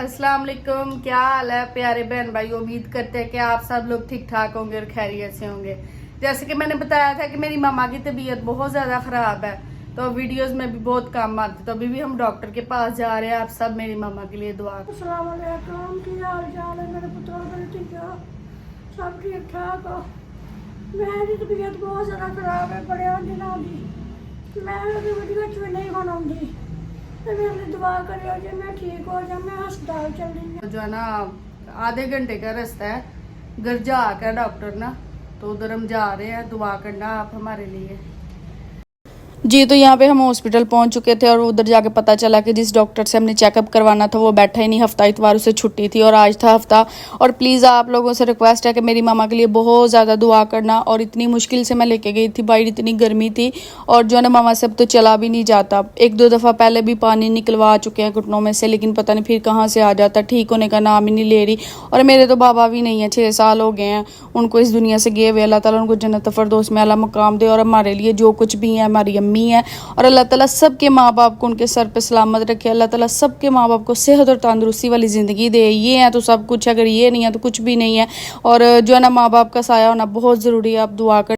अस्सलाम वालेकुम, क्या हाल है प्यारे बहन भाई। उम्मीद करते हैं कि आप सब लोग ठीक ठाक होंगे और खैरियत से होंगे। जैसे कि मैंने बताया था कि मेरी मामा की तबीयत बहुत ज़्यादा ख़राब है, तो वीडियोस में भी बहुत कम आती, तो अभी भी हम डॉक्टर के पास जा रहे हैं। आप सब मेरी मामा के लिए दुआ। अस्सलाम वालेकुम, की हाल चाल है मेरे पुत्र मेरे ठीक है, सब ठीक ठाक हो। मेरी तबीयत बहुत ज़्यादा ख़राब है, बड़े दिनों की मैं वीडियो भी नहीं बनाऊंगी, तो मेरे लिए दुआ करियो जी मैं ठीक हो जाऊँ। मैं अस्पताल चल रही हूँ, जो है ना आधे घंटे का रास्ता है, गरजा का डॉक्टर ना, तो उधर हम जा रहे हैं। दुआ करना आप हमारे लिए जी। तो यहाँ पे हम हॉस्पिटल पहुँच चुके थे और उधर जाके पता चला कि जिस डॉक्टर से हमने चेकअप करवाना था वो बैठा ही नहीं। हफ्ता इतवार उसे छुट्टी थी और आज था हफ्ता। और प्लीज़ आप लोगों से रिक्वेस्ट है कि मेरी मामा के लिए बहुत ज़्यादा दुआ करना। और इतनी मुश्किल से मैं लेके गई थी भाई, इतनी गर्मी थी और जो है ना मामा से अब तो चला भी नहीं जाता। एक दो दफ़ा पहले भी पानी निकलवा चुके हैं घुटनों में से, लेकिन पता नहीं फिर कहाँ से आ जाता, ठीक होने का नाम ही नहीं ले रही। और मेरे तो बाबा भी नहीं है, 6 साल हो गए हैं उनको इस दुनिया से गए हुए। अल्लाह ताला उनको जन्नत फ़िरदौस में आला मकाम दे। और हमारे लिए जो कुछ भी है, हमारी अम्मी है, और अल्लाह ताला सबके माँ बाप को उनके सर पे सलामत रखे। अल्लाह ताला सबके माँ बाप को सेहत और तंदुरुस्ती वाली ज़िंदगी दे। ये है तो सब कुछ, अगर ये नहीं है तो कुछ भी नहीं है। और जो है ना माँ बाप का साया होना बहुत ज़रूरी है। आप दुआ कर